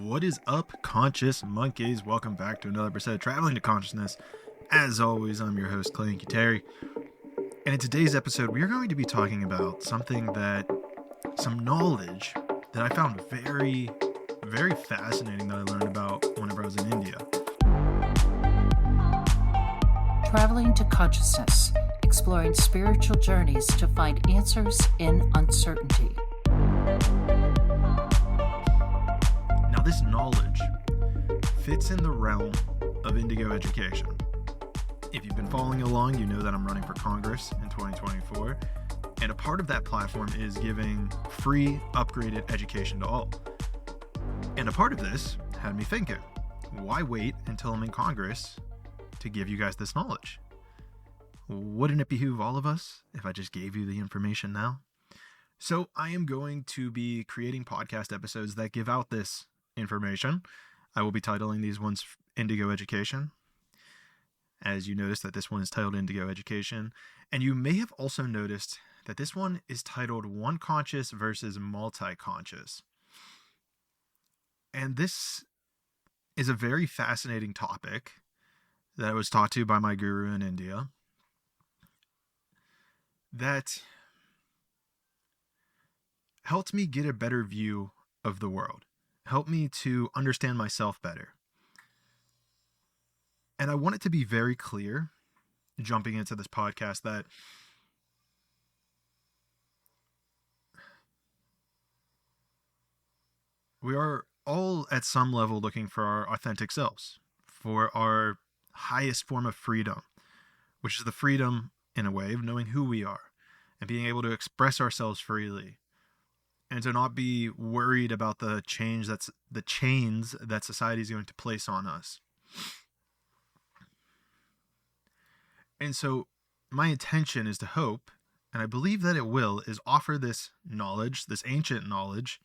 What is up, conscious monkeys? Welcome back to another episode of Traveling to Consciousness. As always, I'm your host, Clanky Terry. And in today's episode, we are going to be talking about some knowledge that I found very, very fascinating that I learned about whenever I was in India. Traveling to Consciousness, exploring spiritual journeys to find answers in uncertainty. Now, this knowledge fits in the realm of Indigo education. If you've been following along, you know that I'm running for Congress in 2024, and a part of that platform is giving free, upgraded education to all. And a part of this had me thinking, why wait until I'm in Congress to give you guys this knowledge? Wouldn't it behoove all of us if I just gave you the information now? So I am going to be creating podcast episodes that give out this information. I will be titling these ones Indigo Education. As you notice that this one is titled Indigo Education. And you may have also noticed that this one is titled One Conscious versus Multi-Conscious. And this is a very fascinating topic that I was taught to by my guru in India that helped me get a better view of the world, helped me to understand myself better. And I want it to be very clear, jumping into this podcast, that we are all at some level looking for our authentic selves, for our highest form of freedom, which is the freedom, in a way, of knowing who we are and being able to express ourselves freely and to not be worried about the chains that society is going to place on us. And so my intention is to hope, and I believe that it will, is offer this knowledge, this ancient knowledge,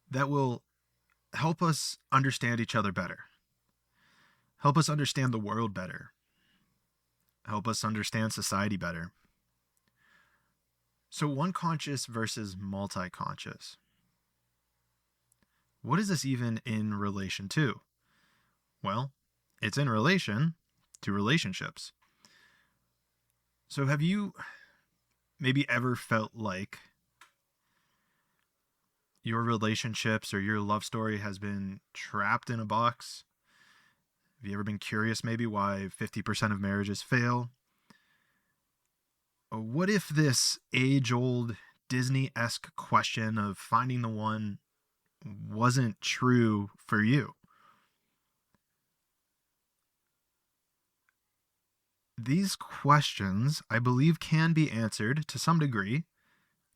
that will help us understand each other better, help us understand the world better, help us understand society better. So one conscious versus multi-conscious. What is this even in relation to? Well, it's in relation to relationships. So have you maybe ever felt like your relationships or your love story has been trapped in a box? Have you ever been curious maybe why 50% of marriages fail? What if this age-old Disney-esque question of finding the one wasn't true for you? These questions, I believe, can be answered to some degree,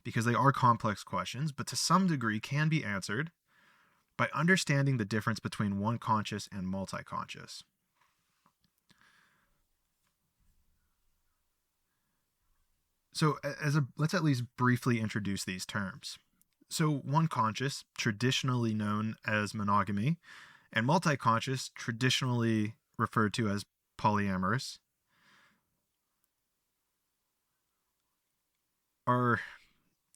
because they are complex questions, but to some degree can be answered by understanding the difference between one conscious and multi-conscious. So let's at least briefly introduce these terms. So one conscious, traditionally known as monogamy, and multi-conscious, traditionally referred to as polyamorous, are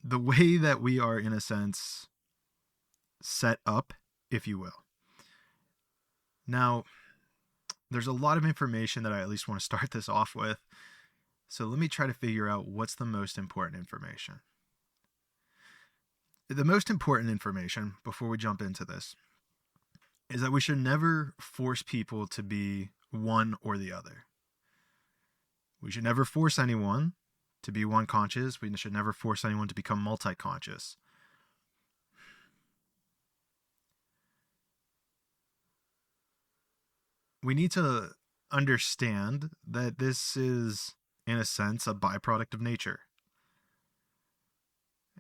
the way that we are, in a sense, set up, if you will. Now, there's a lot of information that I at least want to start this off with. So let me try to figure out what's the most important information. The most important information, before we jump into this, is that we should never force people to be one or the other. We should never force anyone to be one conscious. We should never force anyone to become multi-conscious. We need to understand that this is, in a sense, a byproduct of nature.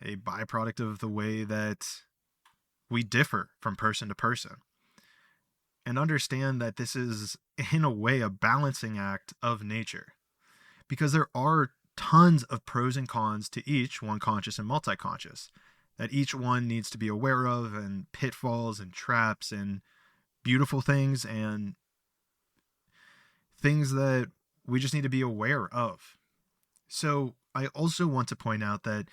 A byproduct of the way that we differ from person to person. And understand that this is, in a way, a balancing act of nature. Because there are tons of pros and cons to each, one conscious and multi-conscious, that each one needs to be aware of, and pitfalls and traps and beautiful things and things that we just need to be aware of. So I also want to point out that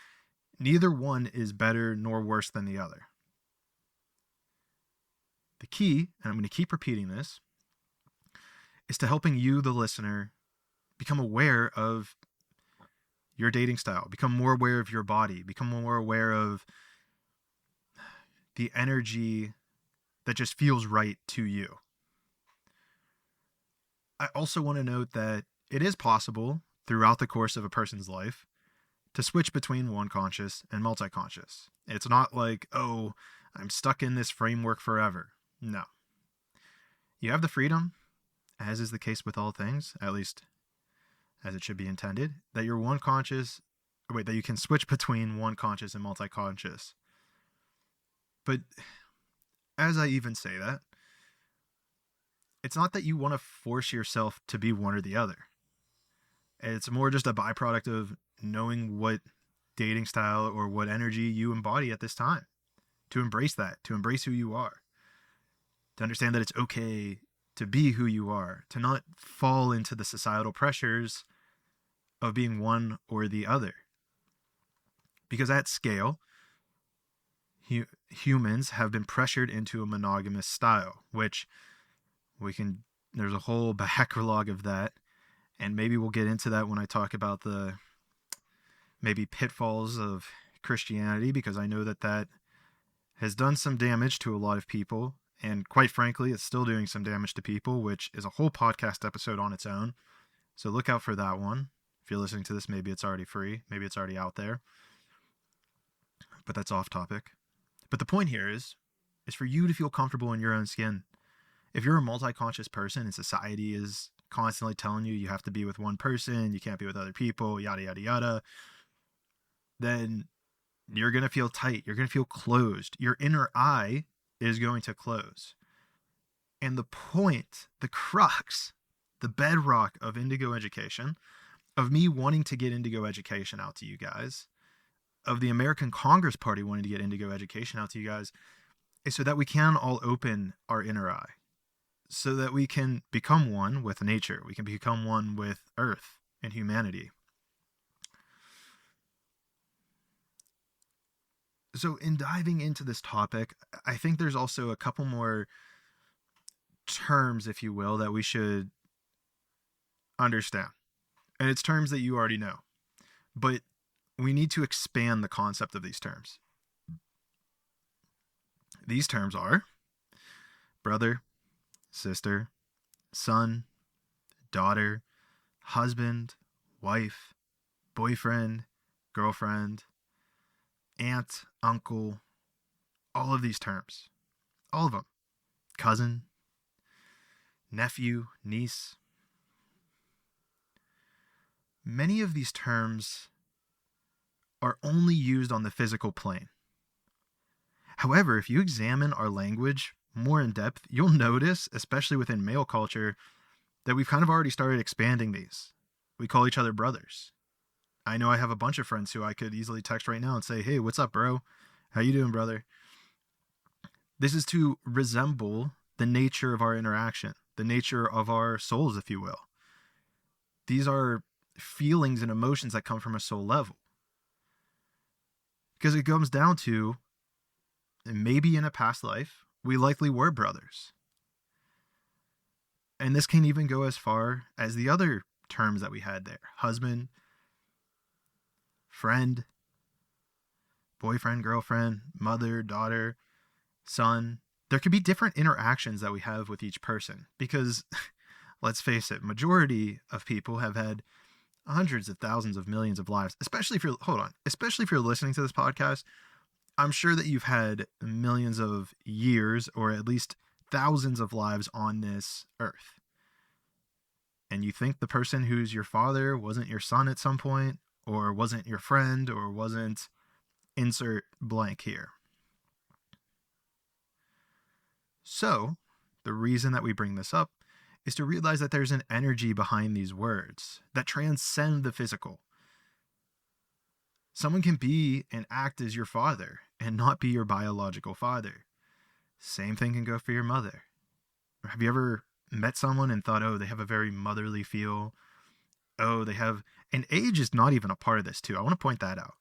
neither one is better nor worse than the other. The key, and I'm going to keep repeating this, is to helping you, the listener, become aware of your dating style, become more aware of your body, become more aware of the energy that just feels right to you. I also want to note that it is possible throughout the course of a person's life to switch between one conscious and multi-conscious. It's not like, oh, I'm stuck in this framework forever. No. You have the freedom, as is the case with all things, at least as it should be intended, that you're that you can switch between one conscious and multi-conscious. But as I even say that, it's not that you want to force yourself to be one or the other. It's more just a byproduct of knowing what dating style or what energy you embody at this time. To embrace that, to embrace who you are. To understand that it's okay to be who you are, to not fall into the societal pressures of being one or the other. Because at scale, humans have been pressured into a monogamous style, which there's a whole backlog of that, and maybe we'll get into that when I talk about the maybe pitfalls of Christianity, because I know that has done some damage to a lot of people, and quite frankly, it's still doing some damage to people, which is a whole podcast episode on its own. So look out for that one. If you're listening to this, maybe it's already free, maybe it's already out there, but that's off topic. But the point here is for you to feel comfortable in your own skin. If you're a multi-conscious person and society is constantly telling you have to be with one person, you can't be with other people, yada, yada, yada, then you're going to feel tight. You're going to feel closed. Your inner eye is going to close. And the point, the crux, the bedrock of Indigo education, of me wanting to get Indigo education out to you guys, of the American Congress Party wanting to get Indigo education out to you guys, is so that we can all open our inner eye. So that we can become one with nature. We can become one with Earth and humanity. So in diving into this topic, I think there's also a couple more terms, if you will, that we should understand. And it's terms that you already know. But we need to expand the concept of these terms. These terms are brother, sister, son, daughter, husband, wife, boyfriend, girlfriend, aunt, uncle, all of these terms. All of them. Cousin, nephew, niece. Many of these terms are only used on the physical plane. However, if you examine our language more in depth, you'll notice, especially within male culture, that we've kind of already started expanding these. We call each other brothers. I know I have a bunch of friends who I could easily text right now and say, hey, what's up, bro? How you doing, brother? This is to resemble the nature of our interaction, the nature of our souls, if you will. These are feelings and emotions that come from a soul level. Because it comes down to, maybe in a past life, we likely were brothers. And this can even go as far as the other terms that we had there. Husband, friend, boyfriend, girlfriend, mother, daughter, son. There could be different interactions that we have with each person. Because, let's face it, majority of people have had hundreds of thousands of millions of lives. Especially if you're listening to this podcast, I'm sure that you've had millions of years, or at least thousands of lives on this earth. And you think the person who's your father wasn't your son at some point, or wasn't your friend, or wasn't insert blank here. So, the reason that we bring this up is to realize that there's an energy behind these words that transcend the physical. Someone can be and act as your father and not be your biological father. Same thing can go for your mother. Have you ever met someone and thought, oh, they have a very motherly feel? Oh, they have... And age is not even a part of this too. I want to point that out.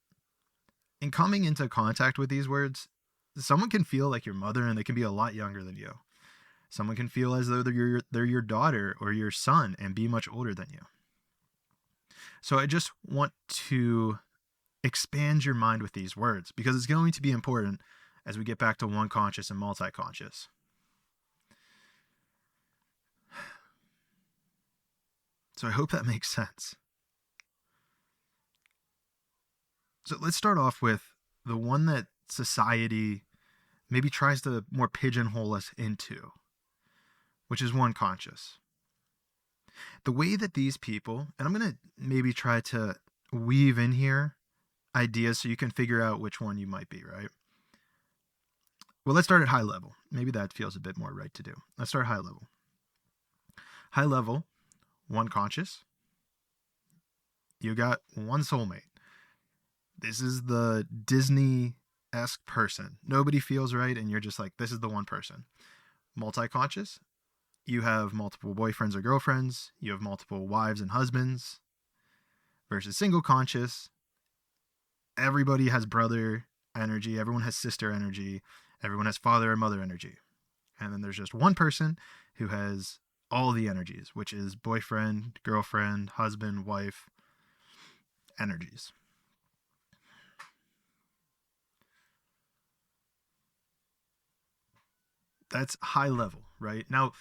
In coming into contact with these words, someone can feel like your mother and they can be a lot younger than you. Someone can feel as though they're your daughter or your son and be much older than you. So I just want to expand your mind with these words because it's going to be important as we get back to one conscious and multi-conscious. So I hope that makes sense. So let's start off with the one that society maybe tries to more pigeonhole us into, which is one conscious. The way that these people, and I'm going to maybe try to weave in here ideas so you can figure out which one you might be, right? Well, let's start at high level. Maybe that feels a bit more right to do. Let's start high level. High level, one conscious. You got one soulmate. This is the Disney-esque person. Nobody feels right, and you're just like, this is the one person. Multi-conscious, you have multiple boyfriends or girlfriends. You have multiple wives and husbands. Versus single conscious, everybody has brother energy. Everyone has sister energy. Everyone has father and mother energy. And then there's just one person who has all the energies, which is boyfriend, girlfriend, husband, wife energies. That's high level, right? Now,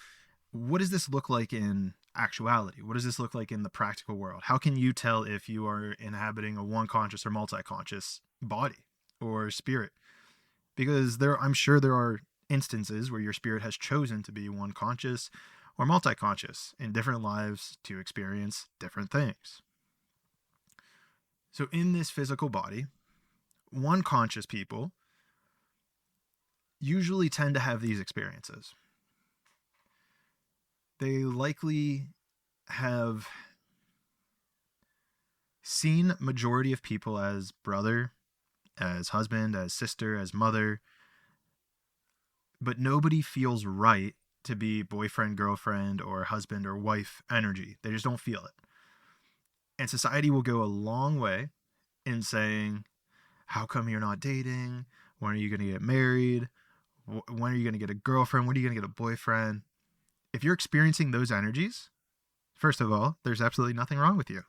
what does this look like in actuality? What does this look like in the practical world? How can you tell if you are inhabiting a one conscious or multi-conscious body or spirit? Because I'm sure there are instances where your spirit has chosen to be one conscious or multi-conscious in different lives to experience different things. So in this physical body, one conscious people usually tend to have these experiences. They likely have seen majority of people as brother, as husband, as sister, as mother, but nobody feels right to be boyfriend, girlfriend, or husband or wife energy. They just don't feel it. And society will go a long way in saying, how come you're not dating? When are you going to get married? When are you going to get a girlfriend? When are you going to get a boyfriend? If you're experiencing those energies, first of all, there's absolutely nothing wrong with you.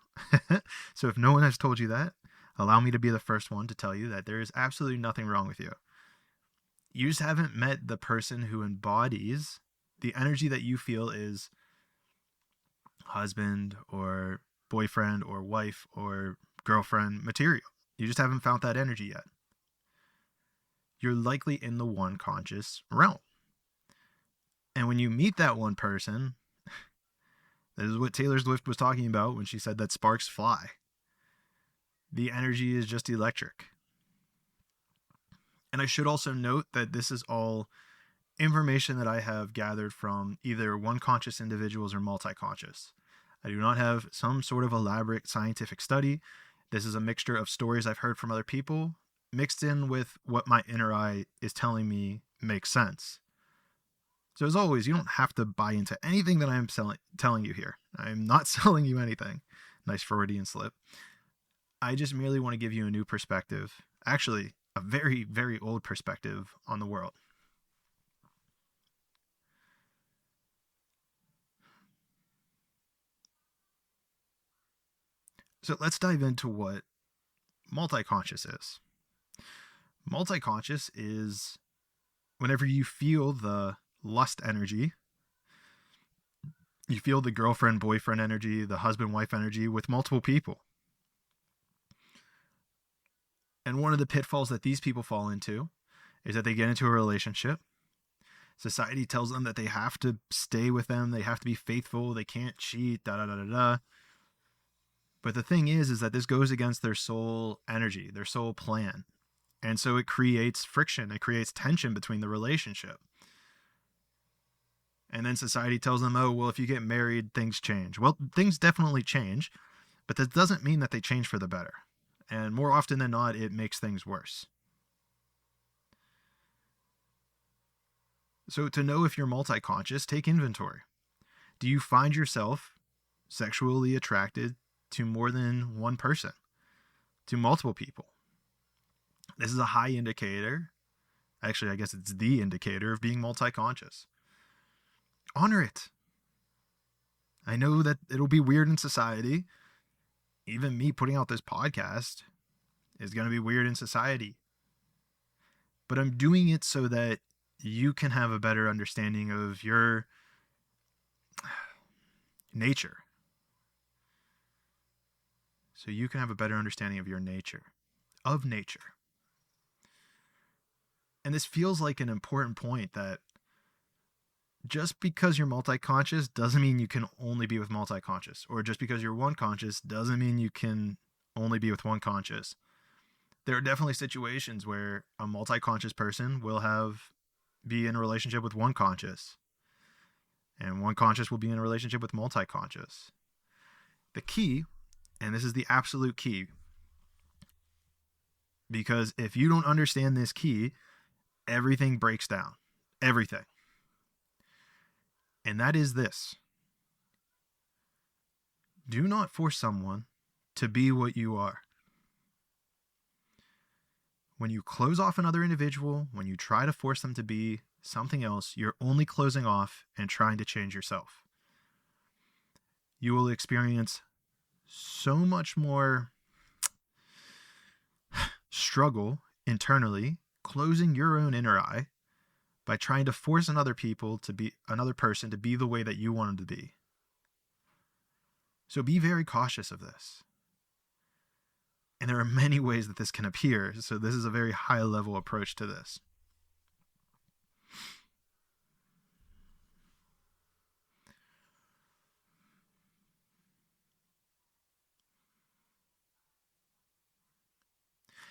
So if no one has told you that, allow me to be the first one to tell you that there is absolutely nothing wrong with you. You just haven't met the person who embodies the energy that you feel is husband or boyfriend or wife or girlfriend material. You just haven't found that energy yet. You're likely in the one conscious realm. And when you meet that one person, this is what Taylor Swift was talking about when she said that sparks fly. The energy is just electric. And I should also note that this is all information that I have gathered from either one conscious individuals or multi-conscious. I do not have some sort of elaborate scientific study. This is a mixture of stories I've heard from other people mixed in with what my inner eye is telling me makes sense. So as always, you don't have to buy into anything that I'm telling you here. I'm not selling you anything. Nice Freudian slip. I just merely want to give you a new perspective. Actually, a very, very old perspective on the world. So let's dive into what multi-conscious is. Multi-conscious is whenever you feel the lust energy, you feel the girlfriend, boyfriend energy, the husband, wife energy with multiple people. And one of the pitfalls that these people fall into is that they get into a relationship. Society tells them that they have to stay with them. They have to be faithful. They can't cheat, da-da-da-da-da. But the thing is that this goes against their soul energy, their soul plan. And so it creates friction. It creates tension between the relationship. And then society tells them, oh, well, if you get married, things change. Well, things definitely change, but that doesn't mean that they change for the better. And more often than not, it makes things worse. So to know if you're multi-conscious, take inventory. Do you find yourself sexually attracted to more than one person, to multiple people? This is a high indicator Actually, I guess it's the indicator of being multi-conscious. Honor it. I know that it'll be weird in society. Even me putting out this podcast is going to be weird in society. But I'm doing it so that you can have a better understanding of your nature. So you can have a better understanding of your nature. Of nature. And this feels like an important point, that just because you're multi-conscious doesn't mean you can only be with multi-conscious. Or just because you're one conscious doesn't mean you can only be with one conscious. There are definitely situations where a multi-conscious person will be in a relationship with one conscious. And one conscious will be in a relationship with multi-conscious. The key, and this is the absolute key, because if you don't understand this key, everything breaks down. Everything. And that is this. Do not force someone to be what you are. When you close off another individual, when you try to force them to be something else, you're only closing off and trying to change yourself. You will experience so much more struggle internally, closing your own inner eye by trying to force another person to be the way that you want them to be. So be very cautious of this. And there are many ways that this can appear. So this is a very high level approach to this.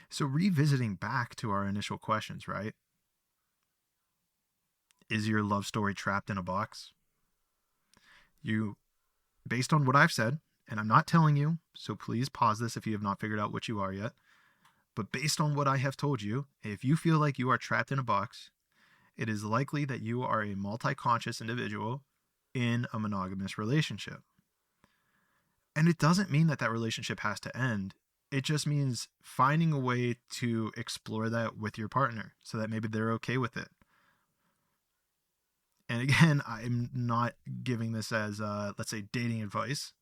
So revisiting back to our initial questions, right? Is your love story trapped in a box? Based on what I've said, and I'm not telling you, so please pause this if you have not figured out what you are yet. But based on what I have told you, if you feel like you are trapped in a box, it is likely that you are a multi-conscious individual in a monogamous relationship. And it doesn't mean that relationship has to end. It just means finding a way to explore that with your partner so that maybe they're okay with it. And again, I'm not giving this as, let's say, dating advice,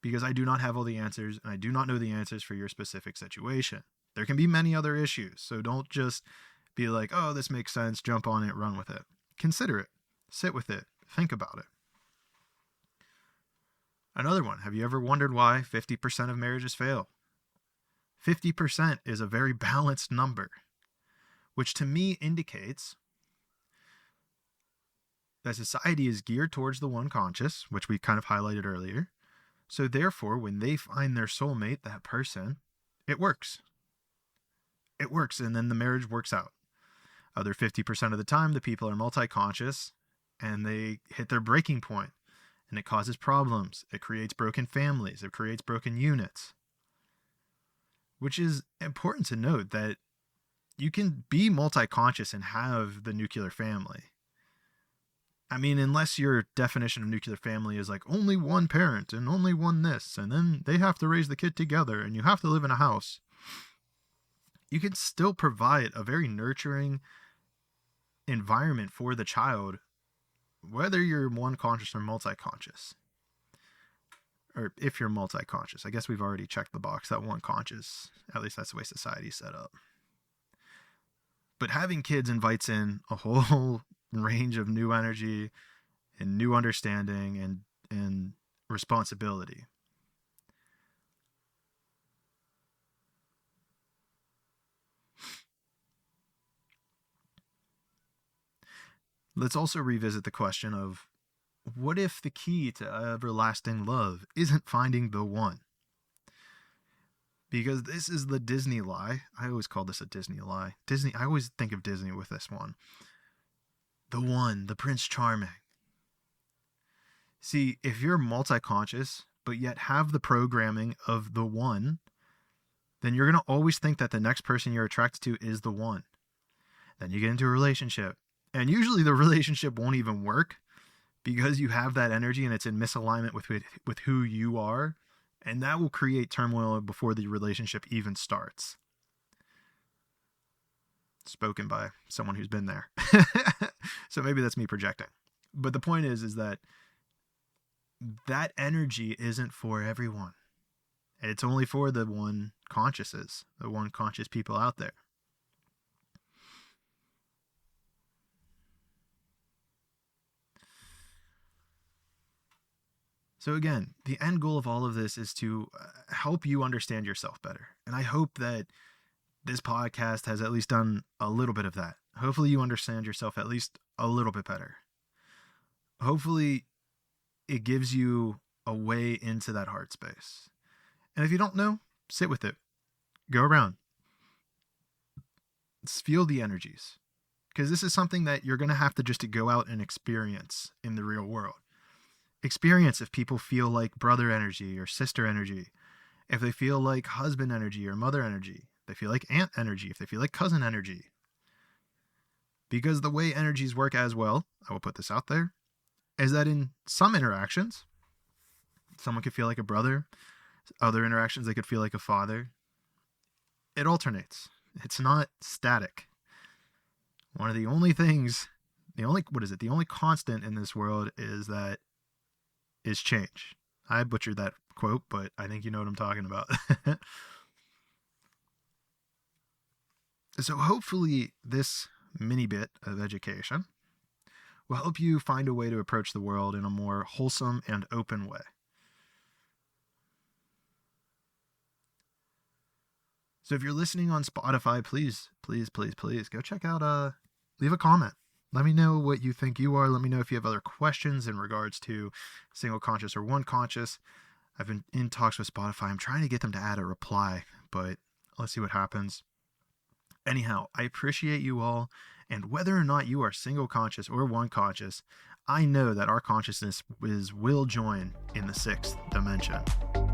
because I do not have all the answers, and I do not know the answers for your specific situation. There can be many other issues, so don't just be like, oh, this makes sense, jump on it, run with it. Consider it, sit with it, think about it. Another one, have you ever wondered why 50% of marriages fail? 50% is a very balanced number, which to me indicates that society is geared towards the one conscious, which we kind of highlighted earlier. So therefore, when they find their soulmate, that person, it works. It works, and then the marriage works out. Other 50% of the time, the people are multi-conscious, and they hit their breaking point, and it causes problems. It creates broken families. It creates broken units. Which is important to note, that you can be multi-conscious and have the nuclear family. I mean, unless your definition of nuclear family is like only one parent and only one this, and then they have to raise the kid together and you have to live in a house. You can still provide a very nurturing environment for the child, whether you're one conscious or multi-conscious. Or if you're multi-conscious. I guess we've already checked the box that one conscious. At least that's the way society's set up. But having kids invites in a whole range of new energy and new understanding and responsibility. Let's also revisit the question of, what if the key to everlasting love isn't finding the one? Because this is the Disney lie. I always call this a Disney lie. I always think of Disney with this one. The one, the Prince Charming. See, if you're multi-conscious, but yet have the programming of the one, then you're going to always think that the next person you're attracted to is the one. Then you get into a relationship. And usually the relationship won't even work because you have that energy and it's in misalignment with who you are. And that will create turmoil before the relationship even starts. spoken by someone who's been there. So maybe that's me projecting. But the point is that that energy isn't for everyone. It's only for the one consciouses, the one conscious people out there. So again, the end goal of all of this is to help you understand yourself better. And I hope that this podcast has at least done a little bit of that. Hopefully you understand yourself at least a little bit better. Hopefully it gives you a way into that heart space. And if you don't know, sit with it. Go around. Feel the energies. Because this is something that you're going to have to just to go out and experience in the real world. Experience if people feel like brother energy or sister energy. If they feel like husband energy or mother energy. If they feel like aunt energy. If they feel like cousin energy. Because the way energies work as well, I will put this out there, is that in some interactions, someone could feel like a brother. Other interactions, they could feel like a father. It alternates. It's not static. One of the only things, the only constant in this world is change. I butchered that quote, but I think you know what I'm talking about. So hopefully this mini bit of education will help you find a way to approach the world in a more wholesome and open way. So if you're listening on Spotify, please go check out, leave a comment. Let me know what you think you are. Let me know if you have other questions in regards to single conscious or one conscious. I've been in talks with Spotify. I'm trying to get them to add a reply, but let's see what happens. Anyhow, I appreciate you all. And whether or not you are single conscious or one conscious, I know that our consciousness will join in the 6th dimension.